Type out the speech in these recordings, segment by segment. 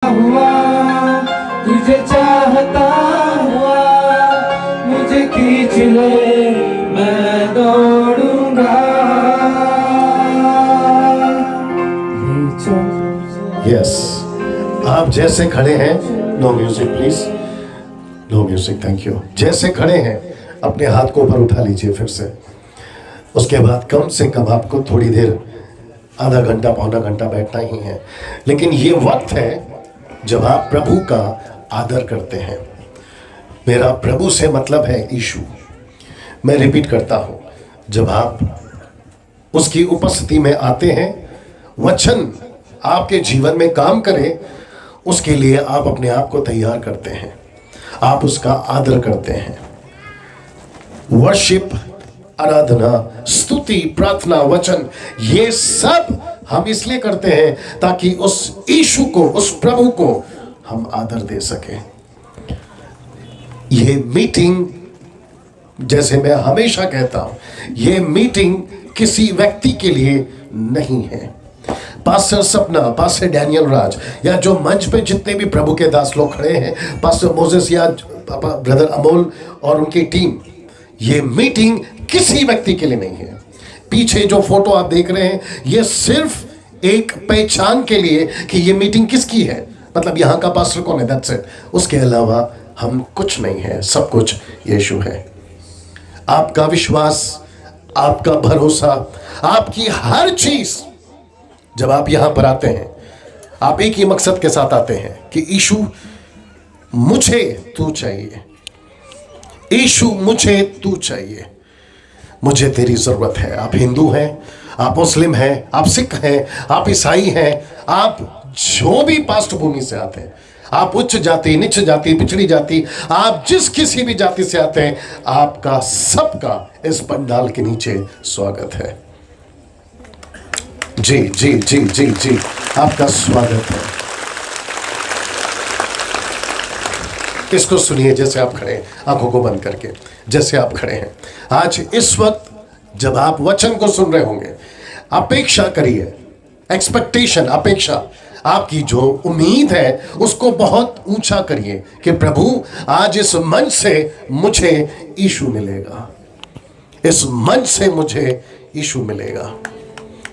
हुआ तुझे चाहता हुआ मुझे खींच ले मैं दौड़ूंगा। यस, आप जैसे खड़े हैं, no music please, no music, thank you. जैसे खड़े हैं अपने हाथ को ऊपर उठा लीजिए फिर से। उसके बाद कम से कम आपको थोड़ी देर, आधा घंटा पौना घंटा बैठना ही है, लेकिन ये वक्त है जब आप प्रभु का आदर करते हैं। मेरा प्रभु से मतलब है यीशु। मैं रिपीट करता हूं, जब आप उसकी उपस्थिति में आते हैं, वचन आपके जीवन में काम करे, उसके लिए आप अपने आप को तैयार करते हैं, आप उसका आदर करते हैं। वर्शिप, आराधना, स्तुति, प्रार्थना, वचन, ये सब हम इसलिए करते हैं ताकि उस यीशु को, उस प्रभु को हम आदर दे सकें। ये मीटिंग, जैसे मैं हमेशा कहता हूं, ये मीटिंग किसी व्यक्ति के लिए नहीं है। पास्टर सपना, पास्टर डैनियल राज, या जो मंच पे जितने भी प्रभु के दास लोग खड़े हैं, पास्टर मोजेस या ब्रदर अमोल और उनकी टीम, ये मीटिंग किसी व्यक्ति के लिए नहीं है। पीछे जो फोटो आप देख रहे हैं, ये सिर्फ एक पहचान के लिए कि ये मीटिंग किसकी है, मतलब यहाँ का पास्टर कौन है, दैट्स इट। उसके अलावा हम कुछ नहीं है, सब कुछ यीशु है। आपका विश्वास, आपका भरोसा, आपकी हर चीज, जब आप यहां पर आते हैं, आप एक ही मकसद के साथ आते हैं कि यीशु मुझे तू चाहिए, यीशु मुझे तू चाहिए, मुझे तेरी जरूरत है। आप हिंदू हैं, आप मुस्लिम हैं, आप सिख हैं, आप ईसाई हैं, आप जो भी पृष्ठभूमि से आते हैं, आप उच्च जाति, नीच जाति, पिछड़ी जाति, आप जिस किसी भी जाति से आते हैं, आपका सबका इस पंडाल के नीचे स्वागत है। जी जी जी जी जी, आपका स्वागत है। इसको सुनिए जैसे आप खड़े हैं, आंखों को बंद करके, जैसे आप खड़े हैं। आज इस वक्त जब आप वचन को सुन रहे होंगे, अपेक्षा करिए, एक्सपेक्टेशन, अपेक्षा, आपकी जो उम्मीद है उसको बहुत ऊंचा करिए कि प्रभु आज इस मंच से मुझे यीशु मिलेगा, इस मंच से मुझे यीशु मिलेगा।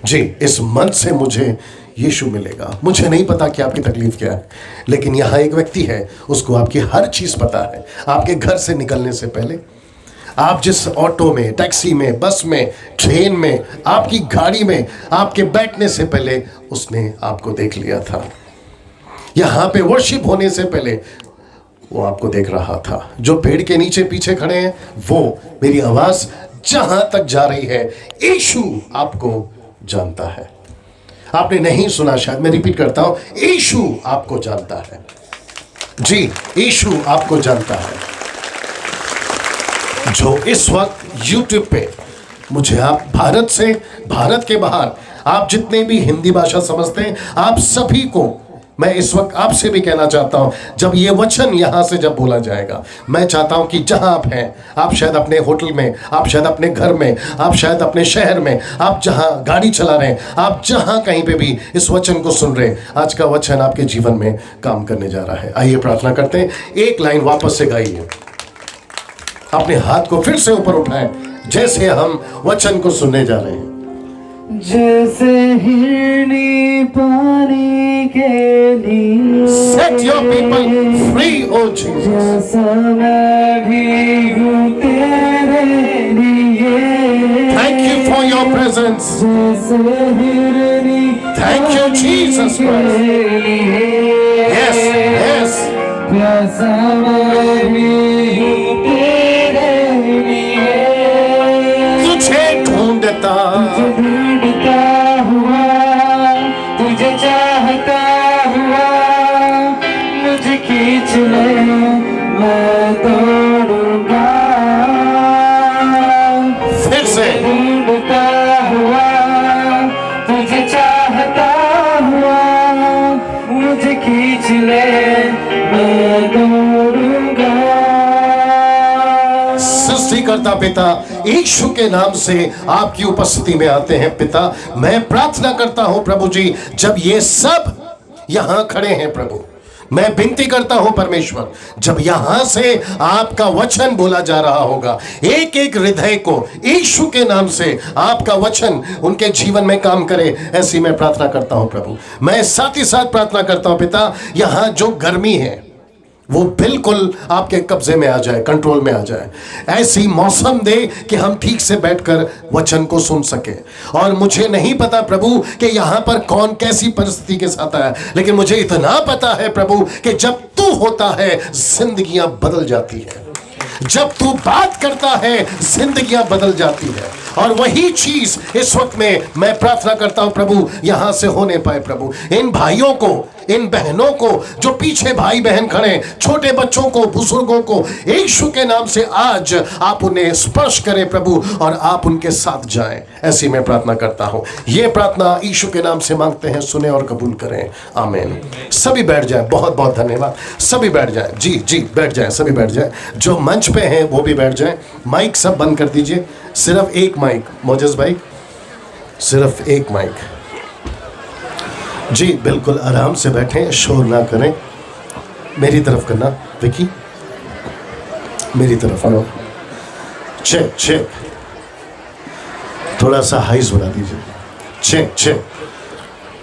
जी, इस मंच से मुझे यीशु मिलेगा। मुझे नहीं पता कि आपकी तकलीफ क्या है, लेकिन यहाँ एक व्यक्ति है, उसको आपकी हर चीज पता है। आपके घर से निकलने से पहले, आप जिस ऑटो में, टैक्सी में, बस में, ट्रेन में, आपकी गाड़ी में, आपके बैठने से पहले उसने आपको देख लिया था। यहाँ पे वर्शिप होने से पहले वो आपको देख रहा था। जो पेड़ के नीचे पीछे खड़े हैं, वो मेरी आवाज जहां तक जा रही है, यीशु आपको जानता है। आपने नहीं सुना शायद, मैं रिपीट करता हूं, यीशु आपको जानता है। जी, यीशु आपको जानता है। जो इस वक्त YouTube पे मुझे, आप भारत से, भारत के बाहर, आप जितने भी हिंदी भाषा समझते हैं, आप सभी को मैं इस वक्त आपसे भी कहना चाहता हूं, जब ये वचन यहां से जब बोला जाएगा, मैं चाहता हूं कि जहां आप हैं, आप शायद अपने होटल में, आप शायद अपने घर में, आप शायद अपने शहर में, आप जहां गाड़ी चला रहे हैं, आप जहां कहीं पे भी इस वचन को सुन रहे हैं, आज का वचन आपके जीवन में काम करने जा रहा है। आइए प्रार्थना करते हैं। एक लाइन वापस से गाइए, अपने हाथ को फिर से ऊपर उठाएं, जैसे हम वचन को सुनने जा रहे हैं। जैसे हिरनी पानी के लिए, Set your people free, oh Jesus. जैसा मैं भी हूँ तेरे लिए। Thank you for your presence. जैसे हिरनी Thank you, Jesus Christ. Yes, yes. जैसा मैं भी हूँ तेरे लिए। तुझे ढूंढता हुआ तुझे चाहता हुआ मुझे खींच ले मैं दौड़ूंगा। फिर से ढूंढता हुआ तुझे चाहता हुआ मुझे खींच ले मैं दौड़ूंगा। सृष्टिकर्ता पिता, यीशु के नाम से आपकी उपस्थिति में आते हैं पिता। मैं प्रार्थना करता हूं प्रभु जी, जब ये सब यहां खड़े हैं प्रभु, मैं विनती करता हूं परमेश्वर, जब यहां से आपका वचन बोला जा रहा होगा, एक एक हृदय को यीशु के नाम से आपका वचन उनके जीवन में काम करे, ऐसी मैं प्रार्थना करता हूं प्रभु। मैं साथ ही साथ प्रार्थना करता हूं पिता, यहां जो गर्मी है वो बिल्कुल आपके कब्जे में आ जाए, कंट्रोल में आ जाए। ऐसी मौसम दे कि हम ठीक से बैठकर वचन को सुन सके। और मुझे नहीं पता प्रभु कि यहाँ पर कौन कैसी परिस्थिति के साथ आया, लेकिन मुझे इतना पता है प्रभु कि जब तू होता है जिंदगियां बदल जाती है, जब तू बात करता है जिंदगियां बदल जाती है। और वही चीज इस वक्त में मैं प्रार्थना करता हूं प्रभु, यहां से होने पाए प्रभु। इन भाइयों को, इन बहनों को, जो पीछे भाई बहन खड़े, छोटे बच्चों को, बुजुर्गों को, यीशु के नाम से आज आप उन्हें स्पर्श करें प्रभु, और आप उनके साथ जाएं, ऐसी मैं प्रार्थना करता हूं। यह प्रार्थना यीशु के नाम से मांगते हैं, सुने और कबूल करें, आमीन। सभी बैठ जाएं, बहुत बहुत धन्यवाद। सभी बैठ जाएं, जी जी बैठ जाएं, सभी बैठ जाएं। जो मंच पे हैं वो भी बैठ जाएं। माइक सब बंद कर दीजिए, सिर्फ एक माइक, मोजेस भाई सिर्फ एक माइक। जी बिल्कुल आराम से बैठें, शोर ना करें। मेरी तरफ करना विकी, मेरी तरफ नो, चेक चेक, थोड़ा सा हाइज बढ़ा दीजिए, चेक चेक।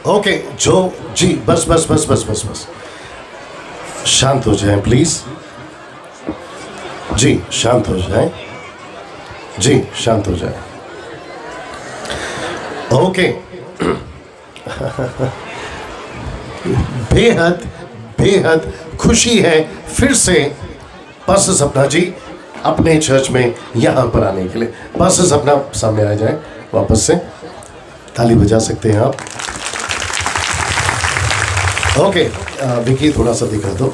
ओके, जो जी बस बस बस बस बस बस, शांत हो जाएं प्लीज, जी शांत हो जाएं, जी शांत हो जाएं। ओके बेहद बेहद खुशी है फिर से पास्टर सपना जी अपने चर्च में यहाँ पर आने के लिए। पास्टर सपना सामने आ जाए, वापस से ताली बजा सकते हैं आप। ओके विकी थोड़ा सा दिखा दो,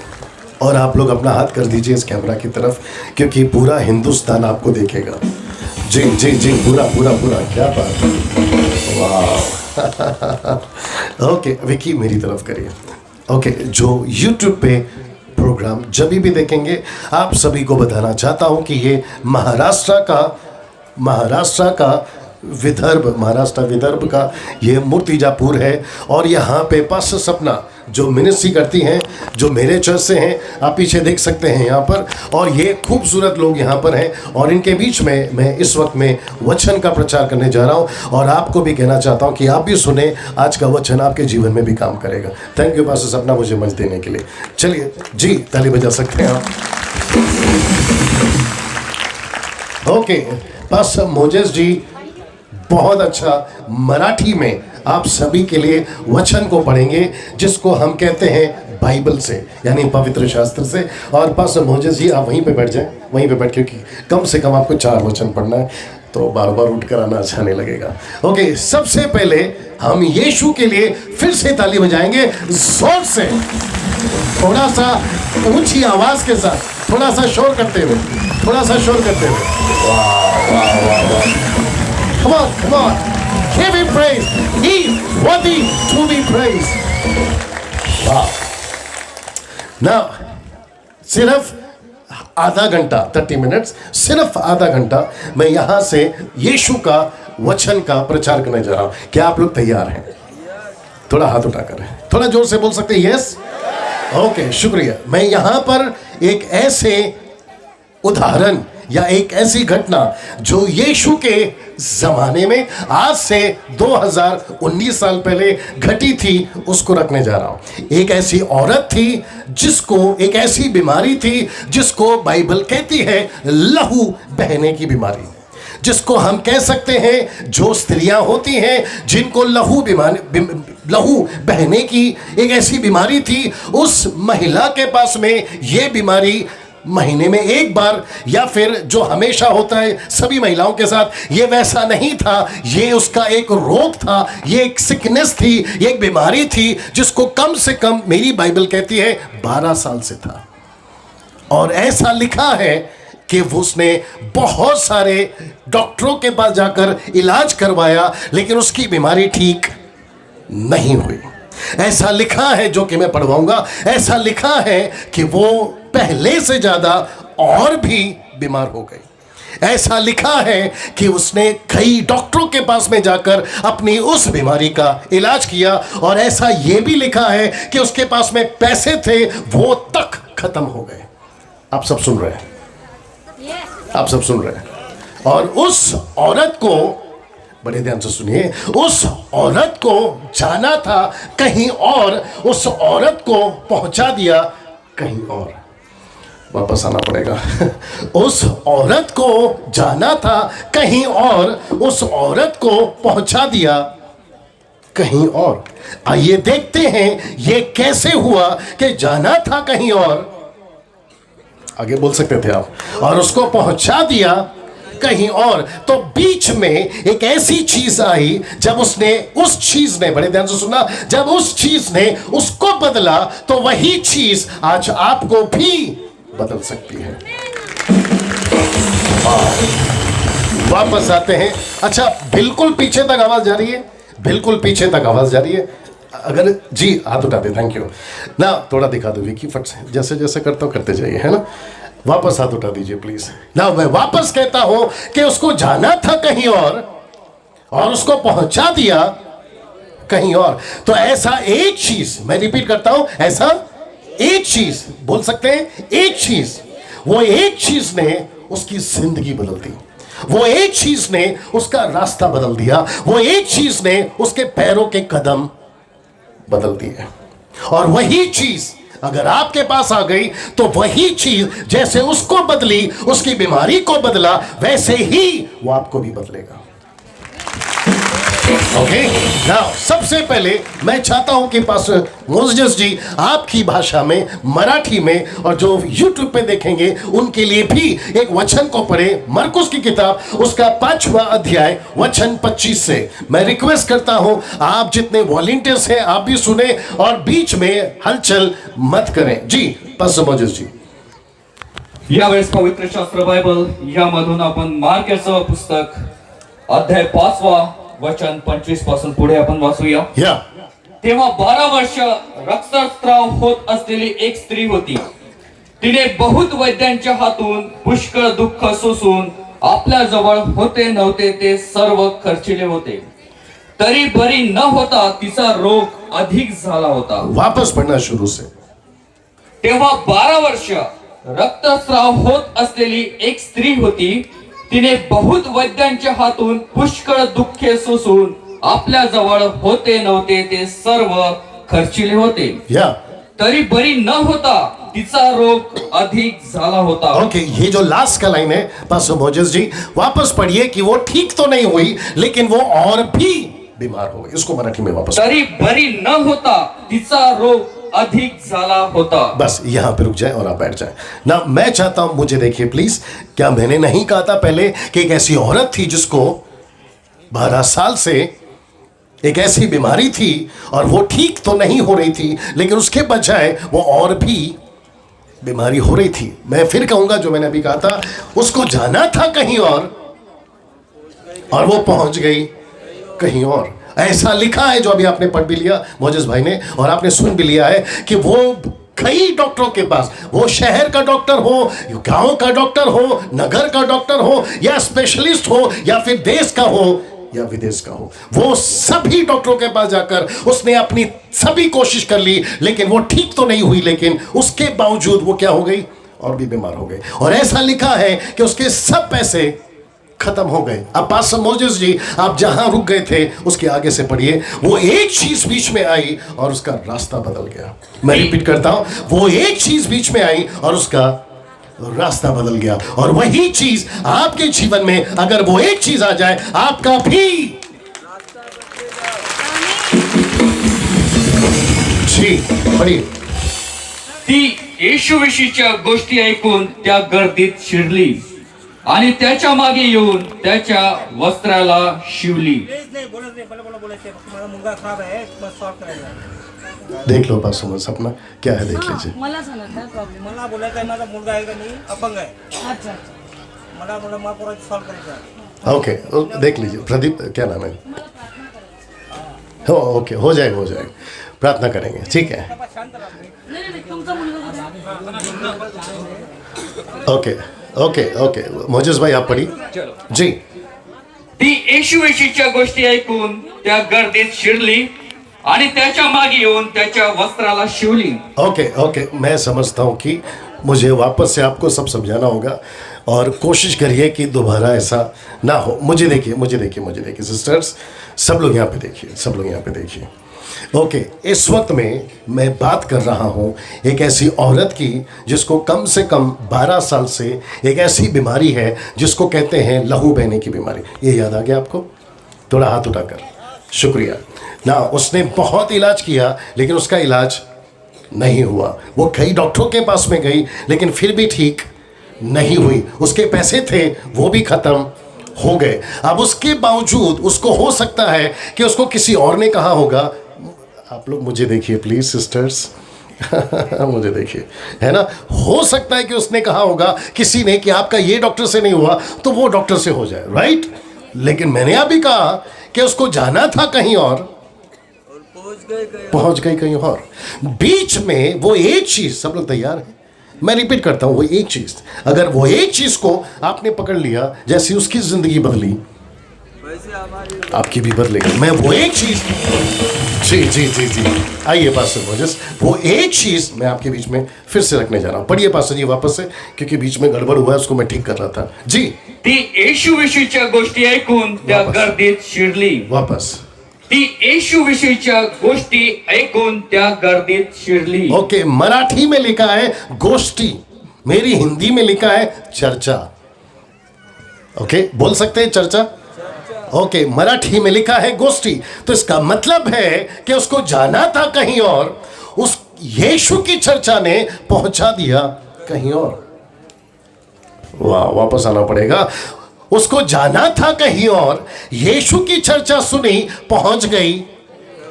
और आप लोग अपना हाथ कर दीजिए इस कैमरा की तरफ, क्योंकि पूरा हिंदुस्तान आपको देखेगा। जी जी जी, पूरा पूरा पूरा, क्या बात है, वाह। ओके विकी मेरी तरफ करिए। ओके, जो YouTube पे प्रोग्राम जब भी देखेंगे, आप सभी को बताना चाहता हूँ कि ये महाराष्ट्र का महाराष्ट्र विदर्भ का ये मूर्तिजापुर है। और यहाँ पे पास्टर सपना जो मिनिस्ट्री करती हैं, जो मेरे चर्च से हैं, आप पीछे देख सकते हैं यहाँ पर। और ये खूबसूरत लोग यहाँ पर हैं, और इनके बीच में मैं इस वक्त में वचन का प्रचार करने जा रहा हूँ। और आपको भी कहना चाहता हूँ कि आप भी सुने, आज का वचन आपके जीवन में भी काम करेगा। थैंक यू पास्टर सपना मुझे मंच देने के लिए। चलिए जी ताली बजा सकते हैं आप। ओके, पास्टर मोजेस जी बहुत अच्छा मराठी में आप सभी के लिए वचन को पढ़ेंगे, जिसको हम कहते हैं बाइबल से, यानी पवित्र शास्त्र से। और पास्टर मोजेस जी आप वहीं पे बैठ जाएं, वहीं पे बैठ, क्योंकि कम से कम आपको 4 वचन पढ़ना है, तो बार बार उठ कर आना अच्छा नहीं लगेगा। ओके, सबसे पहले हम यीशु के लिए फिर से ताली बजाएंगे जोर से, थोड़ा सा ऊंची आवाज के साथ, थोड़ा सा शोर करते हुए, थोड़ा सा शोर करते हुए। वाह वाह वाह वाह, come on come on, give him praise, he is worthy to be praised। वाह। Now सिर्फ आधा घंटा, 30 मिनट्स, सिर्फ आधा घंटा मैं यहां से यीशु का वचन का प्रचार करने जा रहा हूं। क्या आप लोग तैयार हैं? थोड़ा हाथ उठाकर, थोड़ा जोर से बोल सकते हैं यस? ओके, शुक्रिया। मैं यहां पर एक ऐसे उदाहरण या एक ऐसी घटना जो यीशु के जमाने में आज से 2019 साल पहले घटी थी, उसको रखने जा रहा हूं। एक ऐसी औरत थी जिसको एक ऐसी बीमारी थी जिसको बाइबल कहती है लहू बहने की बीमारी, जिसको हम कह सकते हैं जो स्त्रियां होती हैं जिनको लहू बहने की एक ऐसी बीमारी थी, उस महिला के पास में ये बीमारी महीने में एक बार, या फिर जो हमेशा होता है सभी महिलाओं के साथ, ये वैसा नहीं था। ये उसका एक रोग था, ये एक सिकनेस थी, ये एक बीमारी थी जिसको कम से कम मेरी बाइबल कहती है 12 साल से था। और ऐसा लिखा है कि उसने बहुत सारे डॉक्टरों के पास जाकर इलाज करवाया, लेकिन उसकी बीमारी ठीक नहीं हुई। ऐसा लिखा है, जो कि मैं पढ़वाऊंगा, ऐसा लिखा है कि वो पहले से ज्यादा और भी बीमार हो गई। ऐसा लिखा है कि उसने कई डॉक्टरों के पास में जाकर अपनी उस बीमारी का इलाज किया, और ऐसा यह भी लिखा है कि उसके पास में पैसे थे वो तक खत्म हो गए। आप सब सुन रहे हैं, आप सब सुन रहे हैं। और उस औरत को, बड़े ध्यान से सुनिए, उस औरत को जाना था कहीं और, उस औरत को पहुंचा दिया कहीं और। वापस आना पड़ेगा। उस औरत को जाना था कहीं और, उस औरत को पहुंचा दिया कहीं और। आइए देखते हैं ये कैसे हुआ कि जाना था कहीं और, आगे बोल सकते थे आप, और उसको पहुंचा दिया कहीं और। तो बीच में एक ऐसी चीज आई, जब उसने, उस चीज ने, बड़े ध्यान से सुनना, जब उस चीज ने उसको बदला तो वही चीज आज आपको भी बदल सकती है। वापस आते हैं। अच्छा, बिल्कुल पीछे तक आवाज जा रही है, बिल्कुल पीछे तक आवाज जा रही है। अगर जी हाथ उठा दे, थैंक यू ना, थोड़ा दिखा दो विकी, फट से, जैसे जैसे करता हूं करते जाइए, है ना। वापस हाथ उठा दीजिए प्लीज ना। मैं वापस कहता हूं कि उसको जाना था कहीं और उसको पहुंचा दिया कहीं और। तो ऐसा एक चीज, मैं रिपीट करता हूं, ऐसा एक चीज, बोल सकते हैं एक चीज, वो एक चीज ने उसकी जिंदगी बदल दी, वो एक चीज ने उसका रास्ता बदल दिया, वो एक चीज ने उसके पैरों के कदम बदल दिए। और वही चीज अगर आपके पास आ गई तो वही चीज जैसे उसको बदली, उसकी बीमारी को बदला, वैसे ही वो आपको भी बदलेगा। ओके नाउ, सबसे पहले मैं चाहता हूं कि पास्टर मोजेस जी आपकी भाषा में, मराठी में, और जो यूट्यूब पे देखेंगे उनके लिए भी एक वचन को पढ़े। मरकुस की किताब उसका 5वां अध्याय वचन 25 से। मैं रिक्वेस्ट करता हूं आप जितने वॉलंटियर्स हैं आप भी सुने और बीच में हलचल मत करें। जी पास्टर मोजेस जी। यावेळेस पवित्र शास्त्र बायबल यामधून आपण मार्कचं पुस्तक अध्याय 5 वचन 25 पासून पुढे आपण वाचूया। या तेव्हा 12 वर्ष रक्तस्राव होत असलेली एक स्त्री होती। तिने बहुत वैद्यांच्या हातून पुष्कळ दुःख सोसून आपल्या जवळ होते नव्हते ते सर्व खर्चिले होते, तरी बरी न होता तिचा रोग अधिक झाला होता। वापस पढ़ना शुरू से। तेव्हा 12 वर्ष रक्तस्राव होत असलेली एक स्त्री होती। तिने बहुत वैद्यांच्या हातून पुष्कळ दुःखे सोसून आपल्या जवळ होते नव्हते ते सर्व खर्चिले होते, या तरी बरी न होता तिचा रोग अधिक झाला होता। ओके ये जो लास्ट का लाइन है पास्टर मोजेस जी वापस पढ़िए कि वो ठीक तो नहीं हुई लेकिन वो और भी बीमार हो गई। इसको मराठी में वापस, तरी बरी न होता तिचा रोग अधिक झाला होता। बस यहां पे रुक जाए और आप बैठ जाए ना। मैं चाहता हूं, मुझे देखिए प्लीज, क्या मैंने नहीं कहा था पहले कि एक ऐसी औरत थी जिसको 12 साल से एक ऐसी बीमारी थी और वो ठीक तो नहीं हो रही थी, लेकिन उसके बजाय वो और भी बीमारी हो रही थी। मैं फिर कहूंगा जो मैंने अभी कहा था, उसको जाना था कहीं और वो पहुंच गई कहीं और। ऐसा लिखा है जो अभी आपने पढ़ भी लिया मोजेस भाई ने, और आपने सुन भी लिया है कि वो कई डॉक्टरों के पास, वो शहर का डॉक्टर हो, गांव का डॉक्टर हो, नगर का डॉक्टर हो, या स्पेशलिस्ट हो, या फिर देश का हो या विदेश का हो, वो सभी डॉक्टरों के पास जाकर उसने अपनी सभी कोशिश कर ली, लेकिन वो ठीक तो नहीं हुई। लेकिन उसके बावजूद वो क्या हो गई, और भी बीमार हो गई। और ऐसा लिखा है कि उसके सब पैसे खत्म हो गए। अब पास्टर मोजेस जी आप जहां रुक गए थे उसके आगे से पढ़िए। वो एक चीज बीच में आई और उसका रास्ता बदल गया। मैं रिपीट करता हूं, वो एक चीज बीच में आई और उसका रास्ता बदल गया। और वही चीज आपके जीवन में, अगर वो एक चीज आ जाए, आपका भी जी पढ़िए। ती येशूविषयीच्या गोष्टी ऐकून त्या गर्दीत शिरली आणि त्याच्या मागे येऊन त्याच्या वस्त्राला शिवली। देख लो पास सपना क्या है, देख लीजिए। मला झालं काय प्रॉब्लेम? मला बोलायचं आहे, माझा मुलगा आहे का नाही अपंग आहे, अच्छा मला महापुराची सॉल्व करायचं आहे। ओके देख लीजिए। प्रदीप क्या नाम है? हो ओके, हो जाएगा प्रार्थना करेंगे, ठीक है। नाही तुमचा मुलगा ओके ओके ओके मोजेस भाई आप पढ़िए चलो. जी. ती येशूविषयीच्या गोष्टी ऐकून त्या गर्दीत शिरली आणि त्याच्या मागे येऊन त्याच्या वस्त्राला शिवली. ओके ओके मैं समझता हूँ कि मुझे वापस से आपको सब समझाना होगा और कोशिश करिए कि दोबारा ऐसा ना हो. मुझे देखिए सिस्टर्स, सब लोग यहाँ पे देखिए. ओके इस वक्त में मैं बात कर रहा हूँ एक ऐसी औरत की जिसको कम से कम 12 साल से एक ऐसी बीमारी है जिसको कहते हैं लहू बहने की बीमारी. ये याद आ गया आपको? थोड़ा हाथ उठाकर. शुक्रिया ना. उसने बहुत इलाज किया लेकिन उसका इलाज नहीं हुआ. वो कई डॉक्टरों के पास में गई लेकिन फिर भी ठीक नहीं हुई. उसके पैसे थे वो भी खत्म हो गए. अब उसके बावजूद उसको हो सकता है कि उसको किसी और ने कहा होगा. आप लोग मुझे देखिए प्लीज सिस्टर्स, मुझे देखिए, है ना. हो सकता है कि उसने कहा होगा किसी ने कि आपका ये डॉक्टर से नहीं हुआ तो वो डॉक्टर से हो जाए, राइट. लेकिन मैंने अभी कहा कि उसको जाना था कहीं और पहुंच गई कहीं और. बीच में वो एक चीज, सब लोग तैयार हैं, मैं रिपीट करता हूं, वो एक चीज, अगर वो एक चीज को आपने पकड़ लिया, जैसी उसकी जिंदगी बदली आपकी भी बदलेगी. मैं वो एक चीज, जी आइए पास्टर मोजेस, वो एक चीज मैं आपके बीच में फिर से रखने जा रहा हूं. पढ़िए पास्टर जी वापस से, क्योंकि बीच में गड़बड़ हुआ है, उसको मैं ठीक कर रहा था. जी. ती येशूविषयीच्या गोष्टी ऐकून त्या गर्दीत शिरली. वापस. ती येशूविषयीच्या गोष्टी ऐकून त्या गर्दीत शिरली. ओके मराठी में लिखा है गोष्ठी, मेरी हिंदी में लिखा है चर्चा. ओके बोल सकते हैं चर्चा. ओके मराठी में लिखा है गोष्ठी, तो इसका मतलब है कि उसको जाना था कहीं और, उस यीशु की चर्चा ने पहुंचा दिया कहीं और. वाह, वापस आना पड़ेगा. उसको जाना था कहीं और, यीशु की चर्चा सुनी, पहुंच गई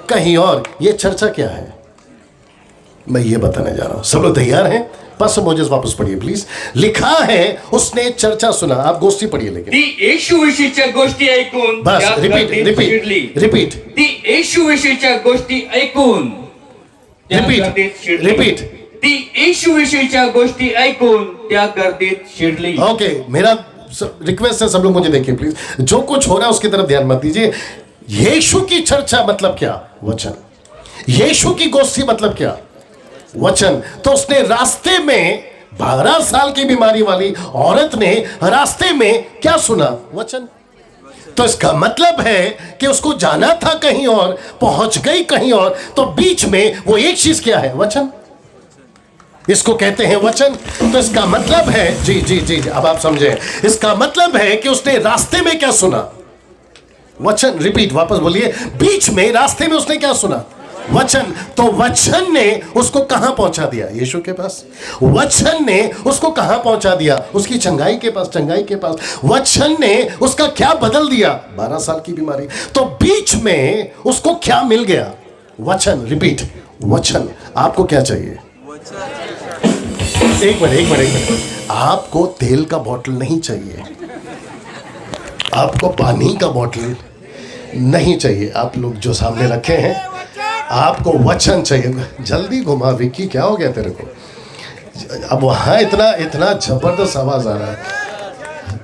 कहीं और. ये चर्चा क्या है मैं ये बताने जा रहा हूं. सब लोग तैयार हैं? पास्टर मोजेस वापस पढ़िए प्लीज. लिखा है उसने चर्चा सुना. आप गोष्ठी पढ़िए लेकिन. ती येशूविषयीच्या गोष्टी ऐकून बस त्या गर्दीत शिरली. रिपीट. ती येशूविषयीच्या गोष्टी ऐकून त्या गर्दीत शिरली. रिपीट. ती येशूविषयीच्या गोष्टी ऐकून त्या गर्दीत शिरली. ओके मेरा रिक्वेस्ट है, सब लोग मुझे देखिए प्लीज. जो कुछ हो रहा है उसकी तरफ ध्यान मत दीजिए. यीशु की चर्चा मतलब क्या? वचन. यीशु की गोष्ठी मतलब क्या? वचन. तो उसने रास्ते में 12 साल की बीमारी वाली औरत ने रास्ते में क्या सुना? वचन. तो इसका मतलब है कि उसको जाना था कहीं और, पहुंच गई कहीं और, तो बीच में वो एक चीज क्या है? वचन. इसको कहते हैं वचन. तो इसका मतलब है, जी अब आप समझे, इसका मतलब है कि उसने रास्ते में क्या सुना? वचन. रिपीट, वापस बोलिए. बीच में रास्ते में उसने क्या सुना? वचन. तो वचन ने उसको कहां पहुंचा दिया? यीशु के पास. वचन ने उसको कहां पहुंचा दिया? उसकी चंगाई के पास. वचन ने उसका क्या बदल दिया? 12 साल की बीमारी. तो बीच में उसको क्या मिल गया? वचन. रिपीट, वचन. आपको क्या चाहिए? एक मिनट. आपको तेल का बोतल नहीं चाहिए, आपको पानी का बोतल नहीं चाहिए. आप लोग जो सामने रखे हैं, आपको वचन चाहिए. जल्दी घुमा विक्की, क्या हो गया तेरे को? अब वहां इतना जबरदस्त आवाज आ रहा है.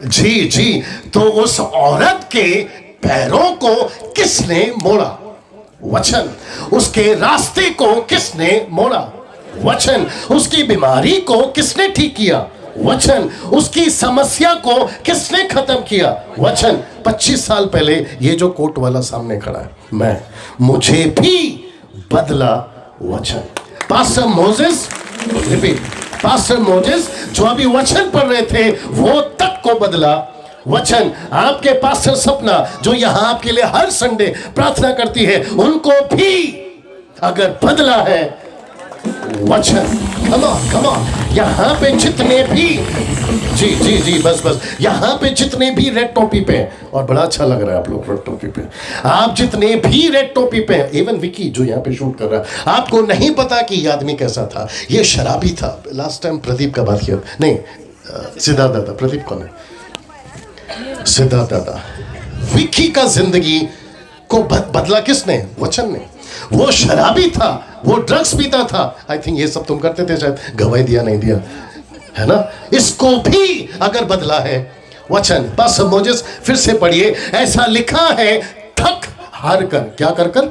जी. तो उस औरत के पैरों को किसने मोड़ा? वचन. उसके रास्ते को किसने मोड़ा? वचन. उसकी बीमारी को किसने ठीक किया? वचन. उसकी समस्या को किसने खत्म किया? वचन. 25 साल पहले ये जो कोट वाला सामने खड़ा है, मुझे भी बदला वचन. Pastor Moses, repeat, pastor Moses जो अभी वचन पढ़ रहे थे, वो तक को बदला वचन. आपके पास्टर सपना जो यहां आपके लिए हर संडे प्रार्थना करती है, उनको भी अगर बदला है वचन. Come on. यहां पे जितने भी, जी बस यहां पे जितने भी रेड टोपी पे, और बड़ा अच्छा लग रहा है आप लोग रेड टोपी पे, आप जितने भी रेड टोपी पे, इवन विकी जो यहां पे शूट कर रहा है, आपको नहीं पता कि ये आदमी कैसा था. ये शराबी था. लास्ट टाइम प्रदीप का बात किया, नहीं सिद्धार्थ दादा. प्रदीप कौन है? सिद्धार्थ दादा. विकी का जिंदगी को बदला किसने? वचन ने. वो शराबी था, वो ड्रग्स पीता था. आई थिंक ये सब तुम करते थे शायद, गवाही दिया नहीं दिया. है ना, इसको भी अगर बदला है वचन। बस मोजेस फिर से पढ़िए, ऐसा लिखा है, थक हार कर, क्या कर कर,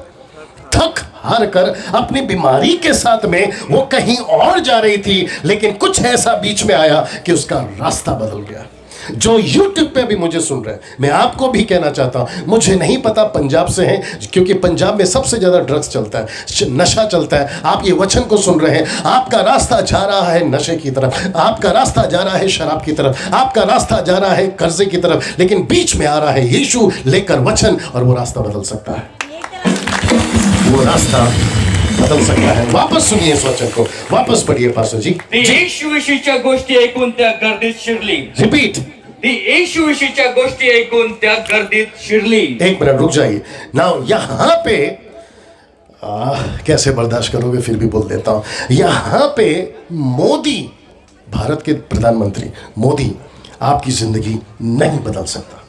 थक हार कर अपनी बीमारी के साथ में वो कहीं और जा रही थी, लेकिन कुछ ऐसा बीच में आया कि उसका रास्ता बदल गया। जो YouTube पे भी मुझे सुन रहे हैं, मैं आपको भी कहना चाहता हूं, मुझे नहीं पता पंजाब से हैं, क्योंकि पंजाब में सबसे ज्यादा ड्रग्स चलता है, नशा चलता है। आप ये वचन को सुन रहे हैं, आपका रास्ता जा रहा है नशे की तरफ, आपका रास्ता जा रहा है शराब की तरफ, आपका रास्ता जा रहा है कर्जे की तरफ, लेकिन बीच में आ रहा है यीशु लेकर वचन, और वो रास्ता बदल सकता है, वो रास्ता बदल सकता है। वापस सुनिए इस वचन को, वापस पढ़िए पास्टर जी। ती येशूविषयीच्या गोष्टी ऐकून त्या गर्दीत शिरली। रिपीट। ती येशूविषयीच्या गोष्टी ऐकून त्या गर्दीत शिरली। एक मिनट रुक जाइए। नाउ यहां पे कैसे बर्दाश्त करोगे, फिर भी बोल देता हूं। यहां पे मोदी, भारत के प्रधानमंत्री मोदी आपकी जिंदगी नहीं बदल सकता।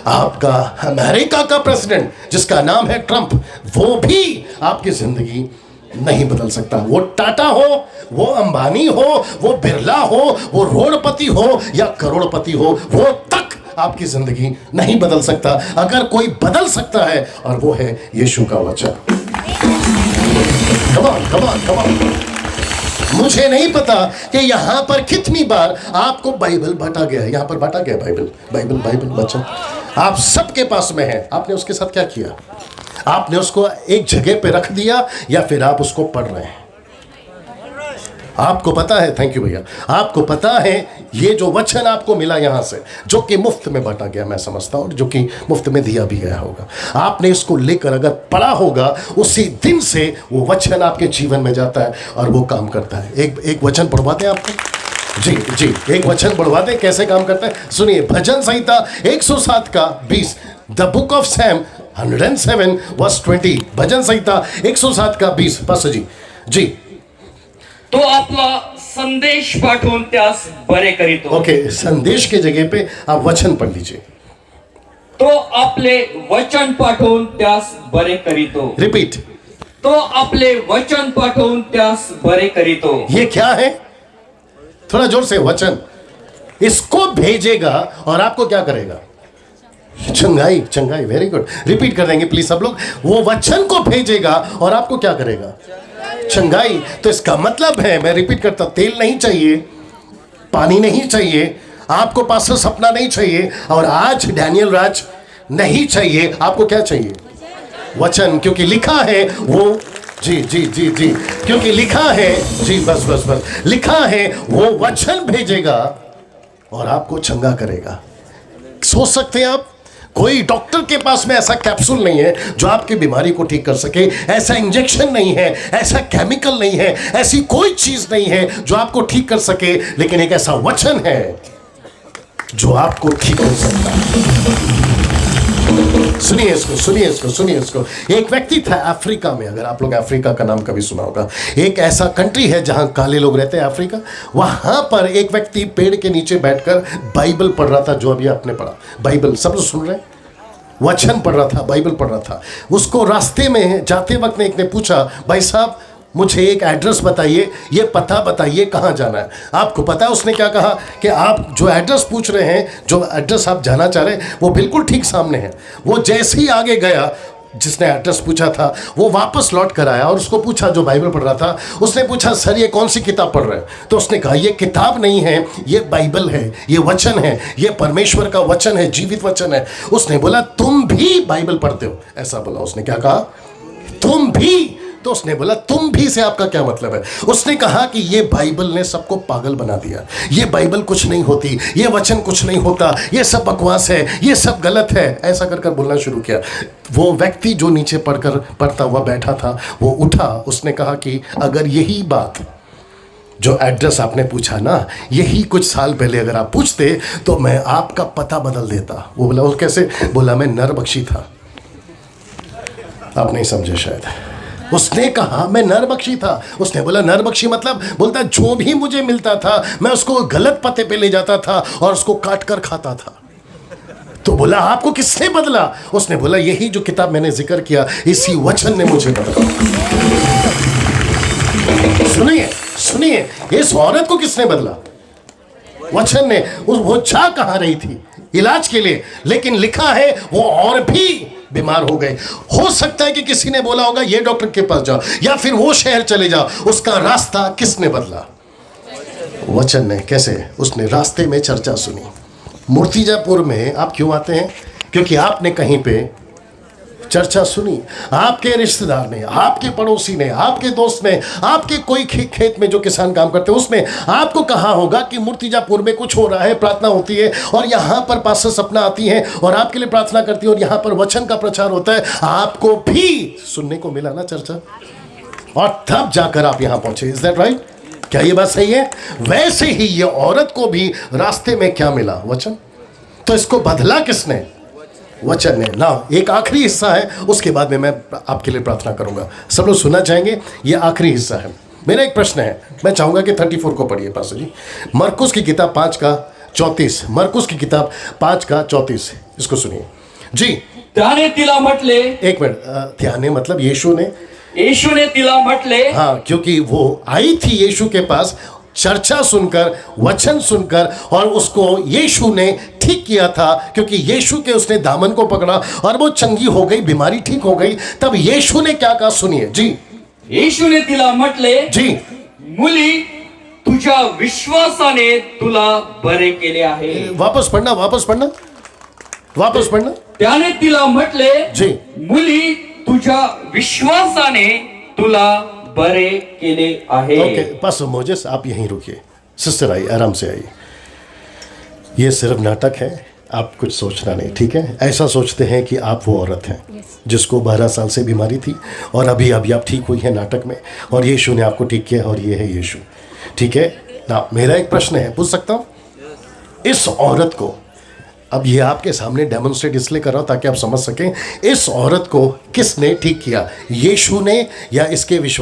आपका अमेरिका का प्रेसिडेंट जिसका नाम है ट्रंप, वो भी आपकी जिंदगी नहीं बदल सकता। वो टाटा हो, वो अंबानी हो, वो बिरला हो, वो रोडपति हो या करोड़पति हो, वो तक आपकी जिंदगी नहीं बदल सकता। अगर कोई बदल सकता है और वो है यीशु का वचन। Come on, come on, come on. मुझे नहीं पता कि यहां पर कितनी बार आपको बाइबल बांटा गया है। यहां पर बांटा गया बाइबल, बाइबल, बाइबल वचन आप सबके पास में है। आपने उसके साथ क्या किया? आपने उसको एक जगह पे रख दिया या फिर आप उसको पढ़ रहे हैं? आपको पता है, थैंक यू भैया, आपको पता है ये जो वचन आपको मिला यहां से, जो कि मुफ्त में बांटा गया, मैं समझता हूं, जो कि मुफ्त में दिया भी गया होगा, आपने इसको लेकर अगर पढ़ा होगा, उसी दिन से वो वचन आपके जीवन में जाता है और वो काम करता है। एक वचन पढ़वाते हैं आपको। जी जी, एक वचन बढ़वाते हैं, कैसे काम करता है सुनिए। भजन संहिता 107 का 20, the book of Psalm 107 verse 20, भजन संहिता 107 का 20। पास्टर जी जी। तो आपला संदेश पाठवून त्यास बरे करीतो। ओके, संदेश के जगह पे आप वचन पढ़ लीजिए। तो आपले वचन पाठवून त्यास बरे करीतो। रिपीट। तो आपले वचन पाठवून त्यास बरे करीतो। ये क्या है? थोड़ा जोर से, वचन इसको भेजेगा और आपको क्या करेगा? चंगाई, चंगाई, वेरी गुड। रिपीट कर देंगे प्लीज सब लोग। वो वचन को भेजेगा और आपको क्या करेगा? चंगाई। तो इसका मतलब है, मैं रिपीट करता, तेल नहीं चाहिए, पानी नहीं चाहिए, आपको पास्टर सपना नहीं चाहिए, और आज डैनियल राज नहीं चाहिए, आपको क्या चाहिए? वचन। क्योंकि लिखा है वो, जी जी जी जी, क्योंकि लिखा है, जी बस बस बस, लिखा है वो वचन भेजेगा और आपको चंगा करेगा। सोच सकते हैं आप, कोई डॉक्टर के पास में ऐसा कैप्सूल नहीं है जो आपकी बीमारी को ठीक कर सके, ऐसा इंजेक्शन नहीं है, ऐसा केमिकल नहीं है, ऐसी कोई चीज नहीं है जो आपको ठीक कर सके, लेकिन एक ऐसा वचन है जो आपको ठीक कर सकता है। सुनिए इसको, सुनिए इसको, सुनिए इसको। एक व्यक्ति था अफ्रीका में, अगर आप लोग अफ्रीका का नाम कभी सुना होगा, एक ऐसा कंट्री है जहां काले लोग रहते हैं, अफ्रीका। वहां पर एक व्यक्ति पेड़ के नीचे बैठकर बाइबल पढ़ रहा था, जो अभी आपने पढ़ा बाइबल, सब लोग सुन रहे हैं, वचन पढ़ रहा था, बाइबल पढ़ रहा था। उसको रास्ते में जाते वक्त एक ने पूछा, भाई साहब मुझे एक एड्रेस बताइए, ये पता बताइए, कहाँ जाना है? आपको पता है उसने क्या कहा? कि आप जो एड्रेस पूछ रहे हैं, जो एड्रेस आप जाना चाह रहे हैं, वो बिल्कुल ठीक सामने है। वो जैसे ही आगे गया, जिसने एड्रेस पूछा था, वो वापस लौट कर आया और उसको पूछा, जो बाइबल पढ़ रहा था, उसने पूछा, सर ये कौन सी किताब पढ़ रहे हैं? तो उसने कहा, ये किताब नहीं है, ये बाइबल है, ये वचन है, ये परमेश्वर का वचन है, जीवित वचन है। उसने बोला, तुम भी बाइबल पढ़ते हो? ऐसा बोला उसने। क्या कहा? तुम भी। तो उसने बोला, तुम भी से आपका क्या मतलब है? उसने कहा कि ये बाइबल ने सबको पागल बना दिया, ये बाइबल कुछ नहीं होती, ये वचन कुछ नहीं होता, ये सब बकवास है, ये सब गलत है, ऐसा कर कर बोलना शुरू किया। वो व्यक्ति जो नीचे पढ़ता हुआ बैठा था, वो उठा, उसने कहा कि अगर यही बात, जो एड्रेस आपने पूछा ना, यही कुछ साल पहले अगर आप पूछते तो मैं आपका पता बदल देता। वो बोला, वो कैसे? बोला, मैं नरबख्शी था। आप नहीं समझे शायद। उसने कहा, मैं नरबख्शी था। उसने बोला, नरबख्शी मतलब? बोलता, जो भी मुझे मिलता था मैं उसको गलत पते पे ले जाता था और उसको काट कर खाता था। तो बोला, आपको किसने बदला? उसने बोला, यही जो किताब मैंने जिक्र किया, इसी वचन ने मुझे बदला। सुनिए सुनिए, इस औरत को किसने बदला? वचन ने वो जा कहाँ रही थी इलाज के लिए, लेकिन लिखा है वो और भी बीमार हो गए। हो सकता है कि किसी ने बोला होगा ये डॉक्टर के पास जाओ, या फिर वो शहर चले जाओ। उसका रास्ता किसने बदला? वचन ने। कैसे? उसने रास्ते में चर्चा सुनी। मूर्तिजापुर में आप क्यों आते हैं? क्योंकि आपने कहीं पे चर्चा सुनी। आपके रिश्तेदार ने, आपके पड़ोसी ने, आपके दोस्त ने, आपके कोई खेत में जो किसान काम करते हैं उसने आपको कहा होगा कि मूर्तिजापुर में कुछ हो रहा है, प्रार्थना होती है और यहाँ पर पास्टर सपना आती है और आपके लिए प्रार्थना करती है और यहाँ पर वचन का प्रचार होता है। आपको भी सुनने को मिला ना चर्चा, और तब जाकर आप यहाँ पहुंचे। Is that right? क्या ये बात सही है? वैसे ही ये औरत को भी रास्ते में क्या मिला? वचन। तो इसको बदला किसने? वचन ने ना। एक आखिरी हिस्सा है, उसके बाद में मैं आपके लिए प्रार्थना करूंगा। सब लोग सुनना चाहेंगे? ये आखिरी हिस्सा है। मेरा एक प्रश्न है, मैं चाहूंगा कि 34 को पढ़िए पास्टर जी। मरकुस की किताब 5:34। मरकुस की किताब 5:34, इसको सुनिए जी। त्याने तिला म्हटले, एक मिनट, त्याने मतलब येशूने तिला म्हटले, हाँ, क्योंकि वो आई थी यीशु के पास चर्चा सुनकर, वचन सुनकर, और उसको यीशु ने ठीक किया था, क्योंकि यीशु के उसने दामन को पकड़ा और वो चंगी हो गई, बीमारी ठीक हो गई। तब यीशु ने क्या कहा? सुनिए जी। येशूने तिला म्हटले, जी, मुली तुझ्या विश्वासाने तुला बरे केले आहे. वापस पढ़ना, वापस पढ़ना, वापस पढ़ना। त्याने तिला म्हटले, जी, मुली तुझ्या विश्वासाने तुला बरे केले आहे. ओके पास्टर मोजेस, आप यहीं रुकिए। सिस्टर आई, आराम से आई। ये सिर्फ नाटक है, आप कुछ सोचना नहीं, ठीक है? ऐसा सोचते हैं कि आप वो औरत हैं जिसको 12 साल से बीमारी थी और अभी आप ठीक हुई है नाटक में, और यीशु ने आपको ठीक किया, और ये है यीशु, ठीक है ना? मेरा एक प्रश्न है, पूछ सकता हूँ? इस औरत को, अब ये आपके सामने डेमोन्स्ट्रेट इसलिए कर रहा हूँ ताकि आप समझ सकें, इस औरत को किसने ठीक किया? यीशु ने या इसके विश्वास